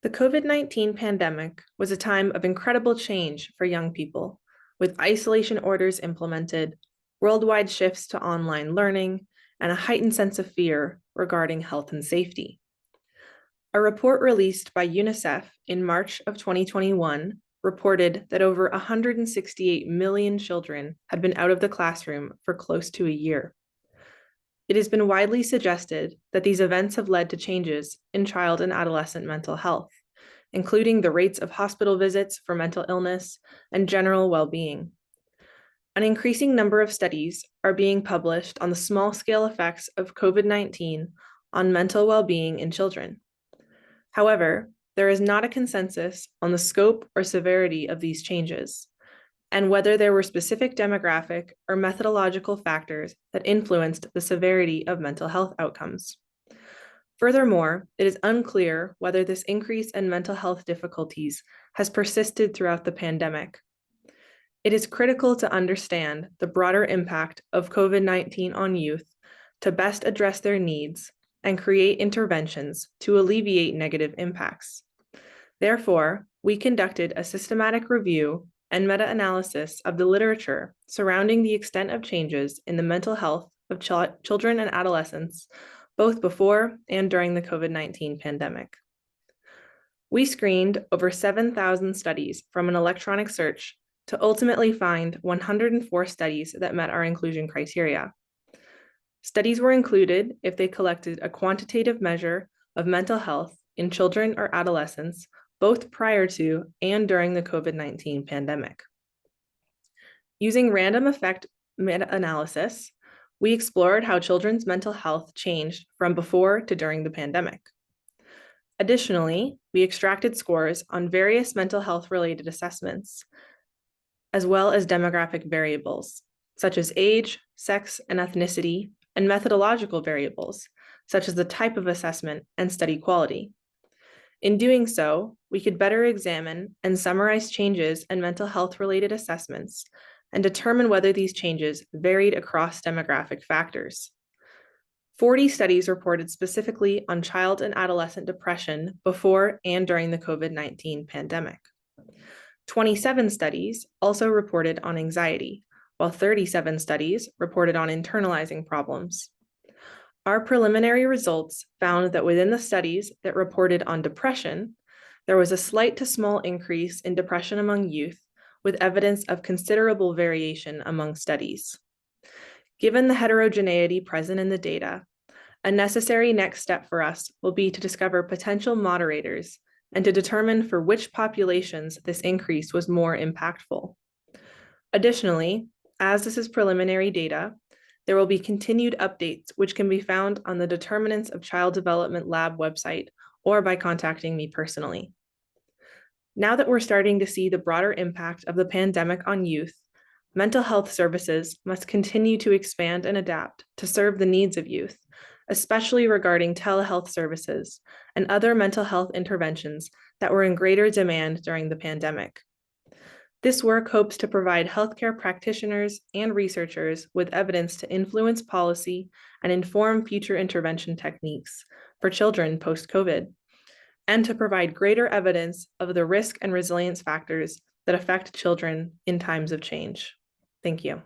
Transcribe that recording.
The COVID-19 pandemic was a time of incredible change for young people, with isolation orders implemented, worldwide shifts to online learning, and a heightened sense of fear regarding health and safety. A report released by UNICEF in March of 2021 reported that over 168 million children had been out of the classroom for close to a year. It has been widely suggested that these events have led to changes in child and adolescent mental health, including the rates of hospital visits for mental illness and general well-being. An increasing number of studies are being published on the small-scale effects of COVID-19 on mental well-being in children. However, there is not a consensus on the scope or severity of these changes, and whether there were specific demographic or methodological factors that influenced the severity of mental health outcomes. Furthermore, it is unclear whether this increase in mental health difficulties has persisted throughout the pandemic. It is critical to understand the broader impact of COVID-19 on youth to best address their needs and create interventions to alleviate negative impacts. Therefore, we conducted a systematic review and meta-analysis of the literature surrounding the extent of changes in the mental health of children and adolescents, both before and during the COVID-19 pandemic. We screened over 7,000 studies from an electronic search to ultimately find 104 studies that met our inclusion criteria. Studies were included if they collected a quantitative measure of mental health in children or adolescents both prior to and during the COVID-19 pandemic. Using random effect meta-analysis, we explored how children's mental health changed from before to during the pandemic. Additionally, we extracted scores on various mental health-related assessments, as well as demographic variables, such as age, sex, and ethnicity, and methodological variables, such as the type of assessment and study quality. In doing so, we could better examine and summarize changes in mental health-related assessments and determine whether these changes varied across demographic factors. 40 studies reported specifically on child and adolescent depression before and during the COVID-19 pandemic. 27 studies also reported on anxiety, while 37 studies reported on internalizing problems. Our preliminary results found that within the studies that reported on depression, there was a slight to small increase in depression among youth, with evidence of considerable variation among studies. Given the heterogeneity present in the data, a necessary next step for us will be to discover potential moderators and to determine for which populations this increase was more impactful. Additionally, as this is preliminary data, there will be continued updates which can be found on the Determinants of Child Development Lab website or by contacting me personally. Now that we're starting to see the broader impact of the pandemic on youth, mental health services must continue to expand and adapt to serve the needs of youth, especially regarding telehealth services and other mental health interventions that were in greater demand during the pandemic. This work hopes to provide healthcare practitioners and researchers with evidence to influence policy and inform future intervention techniques for children post-COVID, and to provide greater evidence of the risk and resilience factors that affect children in times of change. Thank you.